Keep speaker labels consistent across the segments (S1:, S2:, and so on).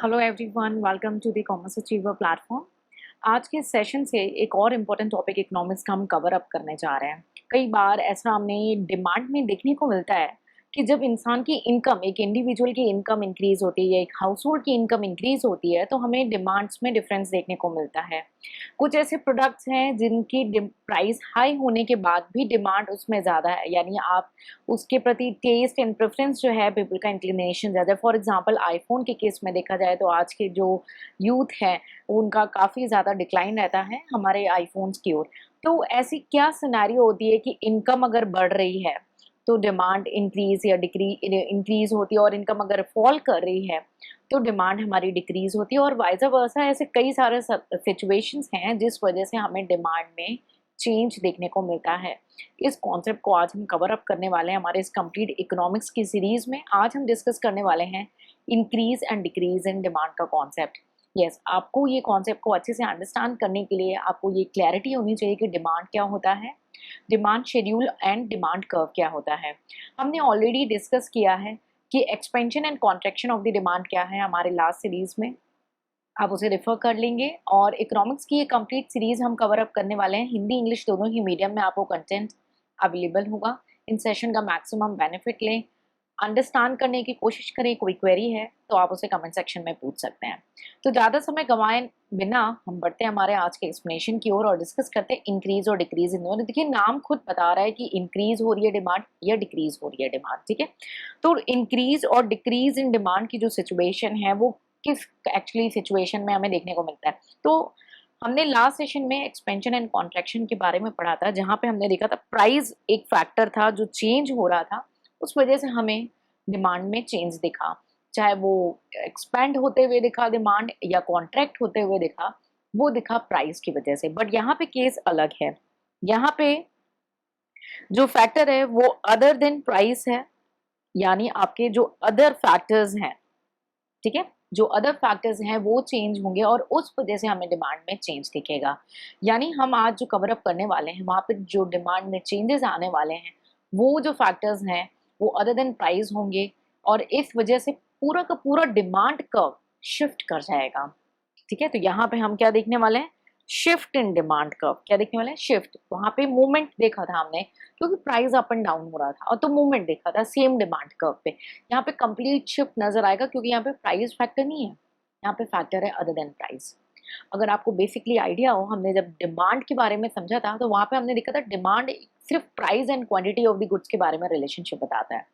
S1: Hello everyone, welcome to the commerce achiever platform. आज के session से एक और इम्पोर्टेंट टॉपिक इकोनॉमिक्स का हम कवर अप करने जा रहे हैं। कई बार ऐसा हमें डिमांड में देखने को मिलता है कि जब इंसान की इनकम, एक इंडिविजुअल की इनकम इंक्रीज होती है, एक हाउस होल्ड की इनकम इंक्रीज होती है, तो हमें डिमांड्स में डिफरेंस देखने को मिलता है। कुछ ऐसे प्रोडक्ट्स हैं जिनकी प्राइस हाई होने के बाद भी डिमांड उसमें ज़्यादा है, यानी आप उसके प्रति टेस्ट एंड प्रेफरेंस जो है, पीपल का इंक्लिनेशन ज़्यादा है। फॉर एग्जांपल आईफोन के केस में देखा जाए तो आज के जो यूथ है उनका काफ़ी ज़्यादा डिक्लाइन रहता है हमारे आईफोन्स की ओर। तो ऐसी क्या सिनेरियो होती है कि इनकम अगर बढ़ रही है तो डिमांड इंक्रीज या इंक्रीज होती है, और इनकम अगर फॉल कर रही है तो डिमांड हमारी डिक्रीज होती है, और वाइस वर्सा। ऐसे कई सारे सिचुएशंस हैं जिस वजह से हमें डिमांड में चेंज देखने को मिलता है। इस कॉन्सेप्ट को आज हम कवर अप करने वाले हैं हमारे इस कंप्लीट इकोनॉमिक्स की सीरीज में। आज हम डिस्कस करने वाले हैं increase and decrease in demand का कॉन्सेप्ट। यस, आपको ये कॉन्सेप्ट को अच्छे से अंडरस्टैंड करने के लिए आपको ये क्लैरिटी होनी चाहिए कि डिमांड क्या होता है, demand schedule and demand curve क्या होता है। हमने ऑलरेडी डिस्कस किया है कि expansion and contraction of the demand क्या है हमारे लास्ट सीरीज में, आप उसे रेफर कर लेंगे। और इकोनॉमिक्स की ये कंप्लीट सीरीज हम कवर अप करने वाले हैं, हिंदी इंग्लिश दोनों ही मीडियम में आपको कंटेंट अवेलेबल होगा। इन सेशन का मैक्सिमम बेनिफिट लें, अंडरस्टैंड करने की कोशिश करें। कोई क्वेरी है तो आप उसे कमेंट सेक्शन में पूछ सकते हैं। तो ज़्यादा समय गंवाए बिना हम बढ़ते हैं हमारे आज के एक्सप्लेनेशन की ओर और डिस्कस करते हैं इंक्रीज और डिक्रीज इन दोनों। देखिए, नाम खुद बता रहा है कि इंक्रीज हो रही है डिमांड या डिक्रीज हो रही है डिमांड, ठीक है। तो इंक्रीज और डिक्रीज इन डिमांड की जो सिचुएशन है वो किस एक्चुअली सिचुएशन में हमें देखने को मिलता है। तो हमने लास्ट सेशन में एक्सपेंशन एंड कॉन्ट्रैक्शन के बारे में पढ़ा था, जहां पे हमने देखा था प्राइस एक फैक्टर था जो चेंज हो रहा था, उस वजह से हमें डिमांड में चेंज दिखा। चाहे वो एक्सपेंड होते हुए दिखा डिमांड या कॉन्ट्रैक्ट होते हुए दिखा, वो दिखा प्राइस की वजह से। बट यहाँ पे केस अलग है। यहाँ पे जो फैक्टर है वो अदर देन प्राइस है, यानी आपके जो अदर फैक्टर्स हैं, ठीक है, जो अदर फैक्टर्स हैं वो चेंज होंगे और उस वजह से हमें डिमांड में चेंज दिखेगा। यानी हम आज जो कवर अप करने वाले हैं वहाँ पे जो डिमांड में चेंजेस आने वाले हैं वो जो फैक्टर्स हैं वो अदर देन प्राइस होंगे, और इस वजह से पूरा का पूरा डिमांड कर्व शिफ्ट कर जाएगा। ठीक है, तो यहाँ पे हम क्या देखने वाले हैं, शिफ्ट इन डिमांड कर्व। क्या देखने वाले हैं, शिफ्ट। वहां पे मूवमेंट देखा था हमने, क्योंकि प्राइस अप एंड डाउन हो रहा था, और तो मूवमेंट देखा था सेम डिमांड कर्व पे। यहाँ पे कंप्लीट शिफ्ट नजर आएगा, क्योंकि यहाँ पे प्राइस फैक्टर नहीं है, यहाँ पे फैक्टर है अदर देन प्राइस। अगर आपको बेसिकली आइडिया हो, हमने जब डिमांड के बारे में समझा था तो वहां पे हमने देखा था डिमांड सिर्फ price and quantity of the goods के बारे में रिलेशनशिप बताता है,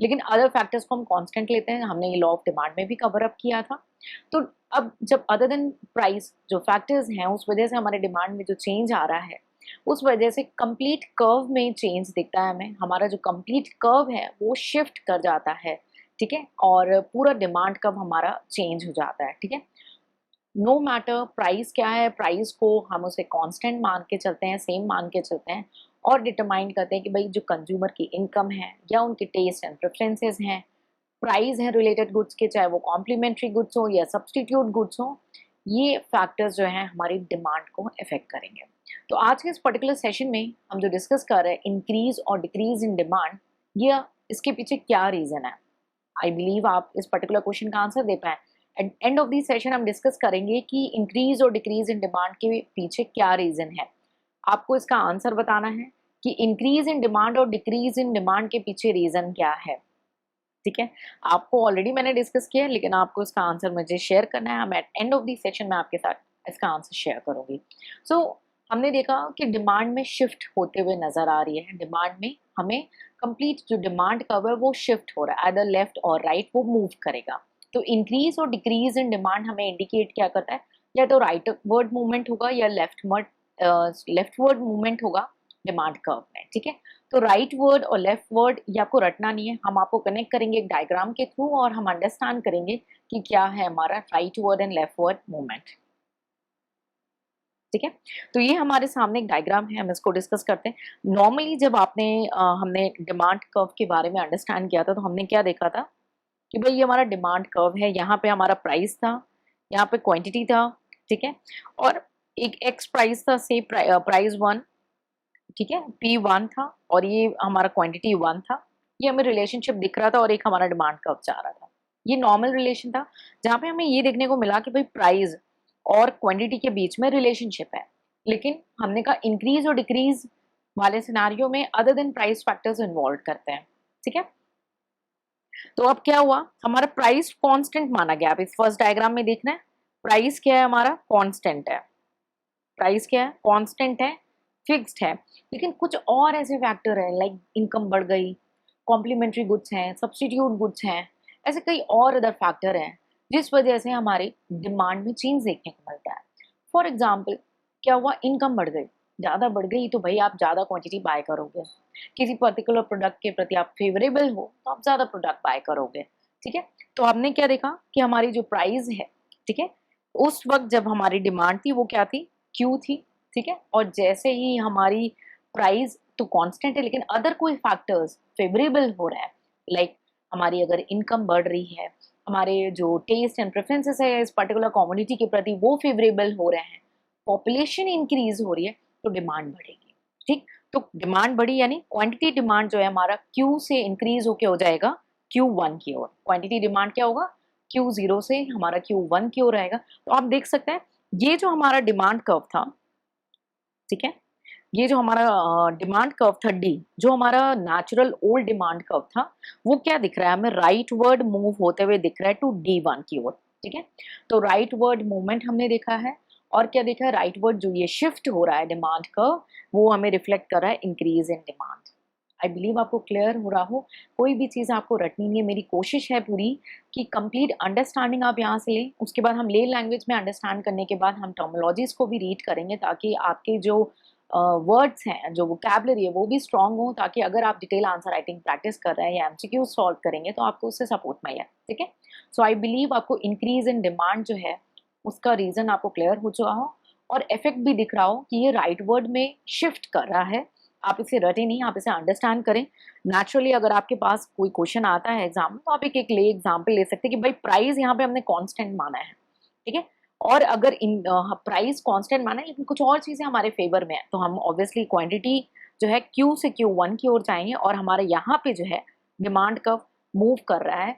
S1: लेकिन अदर फैक्टर्स को हम कांस्टेंट लेते हैं। हमने ये लॉ ऑफ डिमांड में भी कवर अप किया था। तो अब जब अदर देन प्राइस जो फैक्टर्स हैं उस वजह से हमारे डिमांड में जो चेंज आ रहा है, उस वजह से कंप्लीट कर्व में चेंज दिखता है हमें। हमारा जो कंप्लीट कर्व है वो शिफ्ट कर जाता है, ठीक है, और पूरा डिमांड कर्व हमारा चेंज हो जाता है, ठीक है। नो मैटर प्राइस क्या है, प्राइस को हम उसे कांस्टेंट मान के चलते हैं, सेम मान के चलते हैं, और डिटरमाइन करते हैं कि भाई जो कंज्यूमर की इनकम है या उनके टेस्ट एंड प्रेफरेंसेस हैं, प्राइस है रिलेटेड गुड्स के, चाहे वो कॉम्प्लीमेंट्री गुड्स हो या सब्सटीट्यूट गुड्स हो, ये फैक्टर्स जो हैं हमारी डिमांड को अफेक्ट करेंगे। तो आज के इस पर्टिकुलर सेशन में हम जो डिस्कस कर रहे हैं इंक्रीज और डिक्रीज इन डिमांड, ये इसके पीछे क्या रीजन है। आई बिलीव आप इस पर्टिकुलर क्वेश्चन का आंसर दे पाए। At end of the session हम डिस्कस करेंगे कि इंक्रीज और डिक्रीज इन डिमांड के पीछे क्या रीजन है। आपको इसका आंसर बताना है कि इंक्रीज इन डिमांड और डिक्रीज इन डिमांड के पीछे रीजन क्या है, ठीक है। आपको ऑलरेडी मैंने डिस्कस किया है, लेकिन आपको इसका आंसर मुझे शेयर करना है। मैं at end of the session में आपके साथ इसका आंसर शेयर करूंगी। सो हमने देखा कि डिमांड में शिफ्ट होते हुए नजर आ रही है। डिमांड में हमें कंप्लीट जो डिमांड कर्व है वो शिफ्ट हो रहा है, आइदर लेफ्ट और राइट वो मूव करेगा। तो इंक्रीज और डिक्रीज इन डिमांड हमें इंडिकेट क्या करता है, या तो राइट वर्ड मूवमेंट होगा या लेफ्ट वर्ड मूवमेंट होगा डिमांड कर्व में, ठीक है। तो राइट वर्ड और लेफ्ट वर्ड ये आपको रटना नहीं है, हम आपको कनेक्ट करेंगे एक डायग्राम के थ्रू और हम अंडरस्टैंड करेंगे कि क्या है हमारा right word and left word movement, ठीक है। तो ये हमारे सामने एक डायग्राम है, हम इसको डिस्कस करते हैं। नॉर्मली जब हमने डिमांड कर्व के बारे में अंडरस्टैंड किया था तो हमने क्या देखा था कि भाई ये हमारा डिमांड कर्व है, यहाँ पे हमारा प्राइस था, यहाँ पे क्वांटिटी था, ठीक है, और एक एक्स प्राइस था, से प्राइस वन, ठीक है, P1 था, और ये हमारा क्वांटिटी 1 था। ये हमें रिलेशनशिप दिख रहा था और एक हमारा डिमांड कर्व जा रहा था। ये नॉर्मल रिलेशन था जहाँ पे हमें ये देखने को मिला कि भाई प्राइस और क्वांटिटी के बीच में रिलेशनशिप है, लेकिन हमने कहा इंक्रीज और डिक्रीज वाले सिनारियो में other than price factors involve करते हैं। ठीक है, तो अब क्या हुआ, हमारा प्राइस कांस्टेंट माना गया। अब इस फर्स्ट डायग्राम में देखना है, प्राइस क्या है, हमारा कांस्टेंट है। प्राइस क्या है, कांस्टेंट है, फिक्स्ड है। लेकिन कुछ और ऐसे फैक्टर हैं लाइक इनकम बढ़ गई, कॉम्प्लीमेंट्री गुड्स हैं, सब्स्टिट्यूट गुड्स हैं, ऐसे कई और अदर फैक्टर हैं जिस वजह से हमारी डिमांड में चेंज देखने को मिलता है। फॉर एग्जाम्पल, क्या हुआ, इनकम बढ़ गई, ज़्यादा बढ़ गई तो भाई आप ज़्यादा क्वांटिटी बाय करोगे। किसी पर्टिकुलर प्रोडक्ट के प्रति आप फेवरेबल हो तो आप ज़्यादा प्रोडक्ट बाय करोगे। ठीक है, तो हमने क्या देखा कि हमारी जो प्राइस है, ठीक है, उस वक्त जब हमारी डिमांड थी वो क्या थी, क्यू थी। ठीक है, और जैसे ही हमारी प्राइस तो कांस्टेंट है लेकिन अदर कोई फैक्टर्स फेवरेबल हो रहा है, लाइक हमारी अगर इनकम बढ़ रही है, हमारे जो टेस्ट एंड प्रेफरेंसेस है इस पर्टिकुलर कम्युनिटी के प्रति वो फेवरेबल हो रहे हैं, पॉपुलेशन इंक्रीज हो रही है, तो डिमांड बढ़ेगी। ठीक, तो डिमांड बढ़ी यानी क्वांटिटी डिमांड जो है हमारा क्यू से इंक्रीज होके हो जाएगा Q1 की ओर। क्वांटिटी डिमांड क्या होगा, Q0 से हमारा Q1 की ओर आएगा। तो आप देख सकते हैं ये जो हमारा डिमांड कर्व था, ठीक है, ये जो हमारा डिमांड कर्व था डी, जो हमारा नेचुरल ओल्ड डिमांड कर्व था, वो क्या दिख रहा है हमें, राइट वर्ड मूव होते हुए दिख रहा है टू D1 की ओर। ठीक है, तो राइट वर्ड मूवमेंट हमने देखा है, और क्या देखा है, राइट वर्ड जो ये शिफ्ट हो रहा है डिमांड कर्व, वो हमें रिफ्लेक्ट कर रहा है increase in demand. I believe आपको क्लियर हो रहा हो। कोई भी चीज़ आपको रटनी नहीं है, मेरी कोशिश है पूरी कि कंप्लीट अंडरस्टैंडिंग आप यहाँ से लें। उसके बाद हम ले लैंग्वेज में अंडरस्टैंड करने के बाद हम टर्मिनोलॉजीज को भी रीड करेंगे ताकि आपके जो वर्ड्स हैं, जो वोकैबुलरी है वो भी स्ट्रांग हो, ताकि अगर आप डिटेल आंसर राइटिंग प्रैक्टिस कर रहे हैं या एमसीक्यू सॉल्व करेंगे तो आपको उससे सपोर्ट मिले। ठीक है, सो आई बिलीव आपको इंक्रीज इन डिमांड जो है उसका रीजन आपको क्लियर हो चुका हो, और इफेक्ट भी दिख रहा हो कि ये राइट वर्ड में शिफ्ट कर रहा है। आप इसे रटे नहीं, आप इसे अंडरस्टैंड करें। नेचुरली अगर आपके पास कोई क्वेश्चन आता है एग्जाम में तो आप एक ले एग्जाम्पल ले सकते हैं कि भाई प्राइस यहाँ पे हमने कॉन्स्टेंट माना है। ठीक है, और अगर इन प्राइस कांस्टेंट माना है लेकिन कुछ और चीज़ें हमारे फेवर में है तो हम ऑब्वियसली क्वांटिटी जो है Q से Q1 की ओर जाएंगे, और हमारे यहाँ पे जो है डिमांड कर्व मूव कर रहा है,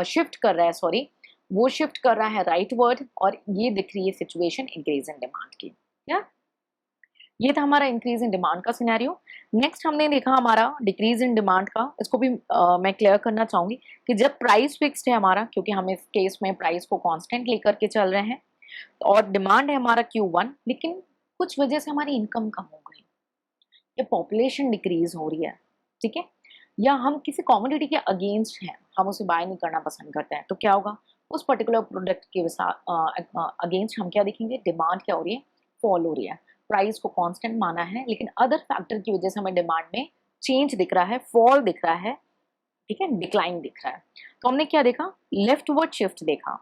S1: शिफ्ट कर रहा है, सॉरी, वो शिफ्ट कर रहा है राइट वर्ड, और ये दिख रही है सिचुएशन इंक्रीज इन डिमांड की। क्या, ये था हमारा इंक्रीज इन डिमांड का सिनेरियो। नेक्स्ट हमने देखा हमारा डिक्रीज इन डिमांड का। इसको भी मैं क्लियर करना चाहूंगी कि जब प्राइस फिक्स्ड है हमारा, क्योंकि हम इस केस में प्राइस को कांस्टेंट लेकर के चल रहे हैं, और डिमांड है हमारा Q1, लेकिन कुछ वजह से हमारी इनकम कम हो गई या पॉपुलेशन डिक्रीज हो रही है, ठीक है, या हम किसी कमोडिटी के अगेंस्ट हैं, हम उसे बाय नहीं करना पसंद करते हैं, तो क्या होगा, उस पर्टिकुलर प्रोडक्ट के अगेंस्ट हम क्या देखेंगे, डिमांड क्या हो रही है, फॉल हो रही है। प्राइस को कांस्टेंट माना है लेकिन अदर फैक्टर की वजह से हमें डिमांड में चेंज दिख रहा है, फॉल दिख रहा है, ठीक है, डिक्लाइन दिख रहा है। तो हमने क्या देखा, लेफ्ट वर्ड शिफ्ट देखा,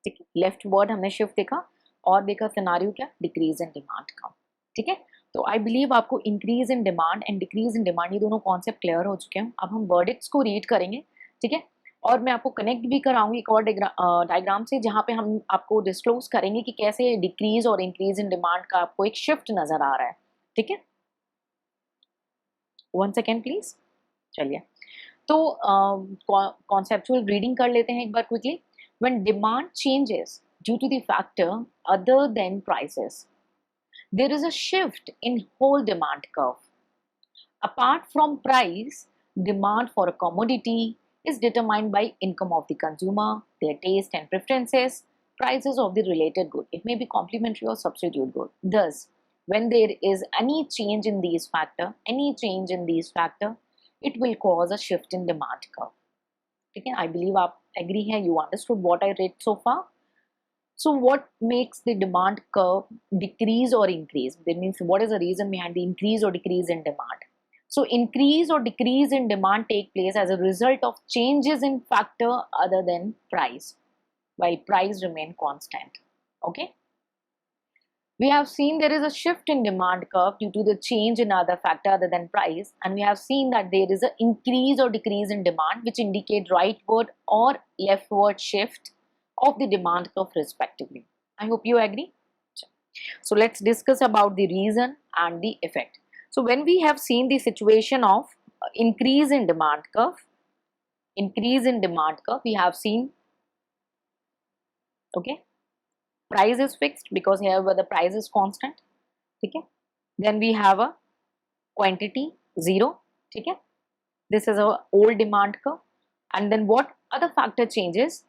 S1: ठीक है, लेफ्ट वर्ड हमने शिफ्ट देखा, और देखा सिनारियो क्या, डिक्रीज इन डिमांड का। ठीक है, तो आई बिलीव आपको increase in demand and decrease in demand ये दोनों कॉन्सेप्ट क्लियर हो चुके हैं। अब हम वर्डिक्स को रीड करेंगे, ठीक है, और मैं आपको कनेक्ट भी कराऊंगी एक और डायग्राम से, जहाँ पे हम आपको डिस्क्लोज करेंगे कि कैसे डिक्रीज और इंक्रीज इन डिमांड का आपको एक शिफ्ट नजर आ रहा है। ठीक है, 1 सेकेंड प्लीज। चलिए, तो कॉन्सेप्चुअल रीडिंग कर लेते हैं एक बार quickly. When demand changes due to the factor other than prices, there is a shift in whole demand curve. Apart from price, demand for a commodity is determined by income of the consumer, their taste and preferences, prices of the related good. It may be complementary or substitute good. Thus, when there is any change in these factor, it will cause a shift in demand curve. ठीक है, आई believe आप agree हैं, you understood what I read so far. So what makes the demand curve decrease or increase? That means what is the reason behind the increase or decrease in demand? So increase or decrease in demand take place as a result of changes in factor other than price, while price remain constant. Okay, we have seen there is a shift in demand curve due to the change in other factor other than price, and we have seen that there is an increase or decrease in demand which indicate rightward or leftward shift of the demand curve respectively. I hope you agree. So let's discuss about the reason and the effect. So when we have seen the situation of increase in demand curve, increase in demand curve we have seen, okay, price is fixed because here where the price is constant, okay. Then we have a quantity 0, okay. This is our old demand curve, and then what other factor changes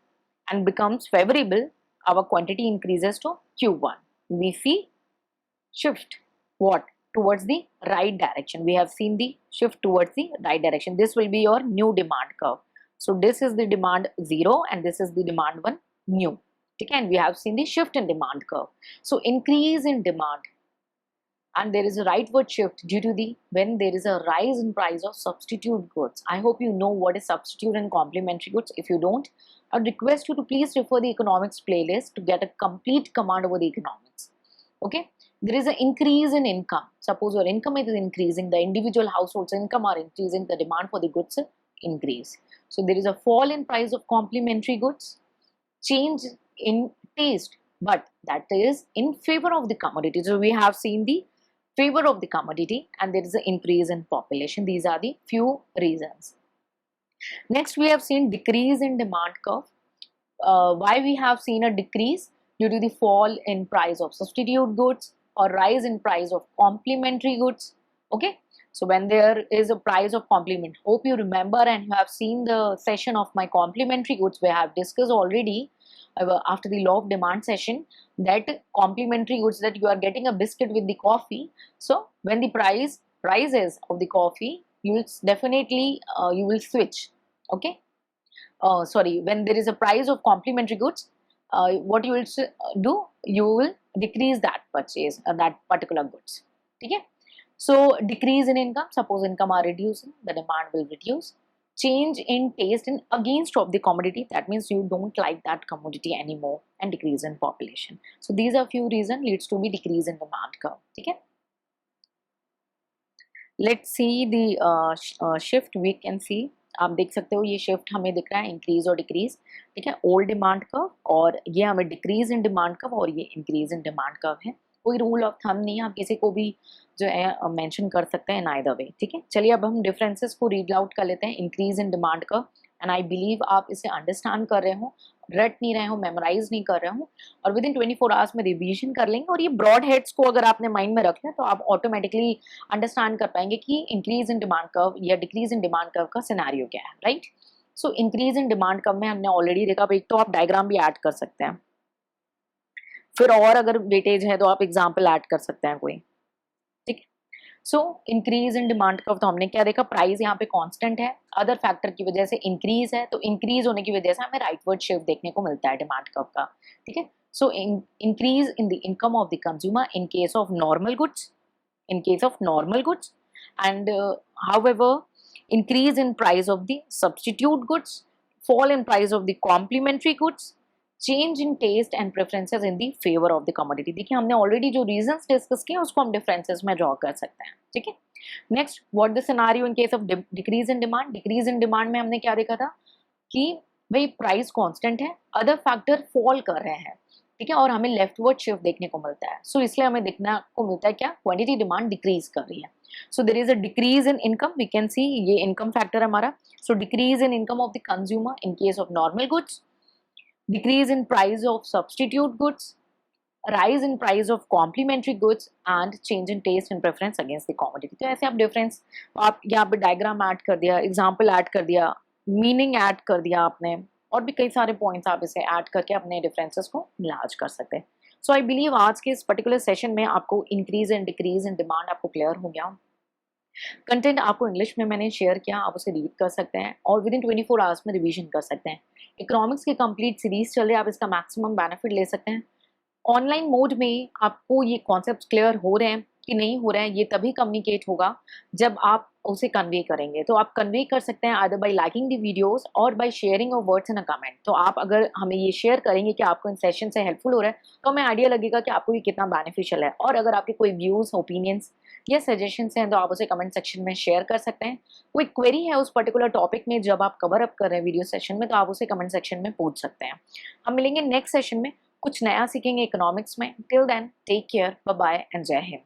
S1: and becomes favorable, our quantity increases to Q1. We see shift what towards the right direction. We have seen the shift towards the right direction. This will be your new demand curve. So this is the demand 0 and this is the demand 1 new. Okay, and we have seen the shift in demand curve. So increase in demand, and there is a rightward shift due to the when there is a rise in price of substitute goods. I hope you know what is substitute and complementary goods. If you don't, I would request you to please refer the economics playlist to get a complete command over the economics. Okay, there is an increase in income. Suppose your income is increasing, the individual household's income are increasing, the demand for the goods increase. So there is a fall in price of complementary goods, change in taste, but that is in favor of the commodity. So we have seen the favor of the commodity, and there is an increase in population. These are the few reasons. Next, we have seen decrease in demand curve. Why we have seen a decrease? Due to the fall in price of substitute goods or rise in price of complementary goods. Okay, so when there is a price of complement, hope you remember and you have seen the session of my complementary goods where I have discussed already after the law of demand session that complementary goods, that you are getting a biscuit with the coffee. So when the price rises of the coffee, you will definitely you will switch. Okay, sorry, when there is a price of complementary goods, what you will do, you will decrease that purchase that particular goods. Okay, so decrease in income, suppose income are reducing, the demand will reduce. Change in taste and against of the commodity, that means you don't like that commodity anymore, and decrease in population. So these are few reasons leads to be decrease in demand curve. Okay, let's see the shift. We can see, आप देख सकते हो ये shift हमें दिख रहा है increase और डिक्रीज, ठीक है, ओल्ड डिमांड कर्व, और ये हमें डिक्रीज इन डिमांड कर्व और ये इंक्रीज इन डिमांड कर्व है. कोई रूल ऑफ थंब नहीं है, आप किसी को भी जो है मेंशन कर सकते हैं इन आइदर वे. ठीक है, चलिए अब हम डिफरेंसेस को रीड आउट कर लेते हैं. Increase in demand curve, and I believe आप इसे अंडरस्टैंड कर रहे हो, रट नहीं रहे हो, मेमोराइज नहीं कर रहे हो, और विद इन 24 आवर्स में रिवीजन कर लेंगे. और ये ब्रॉड हेड्स को अगर आपने माइंड में रख लिया तो आप ऑटोमेटिकली अंडरस्टैंड कर पाएंगे कि इंक्रीज इन डिमांड कर्व या डिक्रीज इन डिमांड कर्व का सिनेरियो क्या है. Right, so increase in demand curve में हमने ऑलरेडी देखा. एक तो आप डायग्राम भी ऐड कर सकते हैं, फिर और अगर वेटेज है तो आप एग्जाम्पल ऐड कर सकते हैं कोई. ठीक है, so increase in demand curve तो हमने क्या देखा, प्राइस यहाँ पे कांस्टेंट है, अदर फैक्टर की वजह से इंक्रीज है, तो इंक्रीज होने की वजह से हमें राइटवर्ड शिफ्ट देखने को मिलता है डिमांड कर्व का. ठीक है, so increase in the income of the consumer in case of normal goods, in case of normal goods, and however increase in price of the substitute goods, fall in price of the complementary goods, change in taste and preferences in the favor of the commodity. देखिए हमने already जो reasons discuss किए उसको हम differences में draw कर सकते हैं. ठीक है, next, what the scenario in case of decrease in demand. Decrease in demand में हमने क्या देखा था कि भाई प्राइस कांस्टेंट है, अदर फैक्टर फॉल कर रहे हैं. ठीक है, और हमें लेफ्टवर्ड शिफ्ट देखने को मिलता है. सो इसलिए हमें देखने को मिलता है क्या, क्वांटिटी डिमांड डिक्रीज कर रही है. So there is a decrease in income, we can see ये इनकम फैक्टर है हमारा. So decrease in income of the consumer in case of normal goods, decrease in price of substitute goods, rise in price of complementary goods, and change in taste and preference against the commodity. तो ऐसे आप difference, आप यहाँ पे diagram add कर दिया, example add कर दिया, मीनिंग ऐड कर दिया आपने, और भी कई सारे पॉइंट्स आप इसे ऐड करके अपने डिफरेंसेस को लार्ज कर सकते हैं. सो आई बिलीव आज के इस पर्टिकुलर सेशन में आपको increase and decrease in demand आपको क्लियर हो गया. कंटेंट आपको इंग्लिश में मैंने शेयर किया, आप उसे रीड कर सकते हैं और विद इन 24 आवर्स में रिवीजन कर सकते हैं. इकोनॉमिक्स की कंप्लीट सीरीज चल रही है, आप इसका मैक्सिमम बेनिफिट ले सकते हैं. ऑनलाइन मोड में आपको ये कॉन्सेप्ट क्लियर हो रहे हैं कि नहीं हो रहा है, ये तभी कम्युनिकेट होगा जब आप उसे कन्वे करेंगे. तो आप कन्वे कर सकते हैं either by liking the videos और by sharing your words in a comment. तो आप अगर हमें ये शेयर करेंगे कि आपको इन सेशन से हेल्पफुल हो रहा है, तो हमें आइडिया लगेगा कि आपको ये कितना बेनिफिशियल है. और अगर आपके कोई व्यूज, ओपिनियंस या सजेशंस हैं तो आप उसे कमेंट सेक्शन में शेयर कर सकते हैं. कोई क्वेरी है उस पर्टिकुलर टॉपिक में जब आप कवर अप कर रहे हैं वीडियो सेशन में, तो आप उसे कमेंट सेक्शन में पूछ सकते हैं. हम मिलेंगे नेक्स्ट सेशन में, कुछ नया सीखेंगे इकोनॉमिक्स में. Till then take care, bye bye and जय हिंद.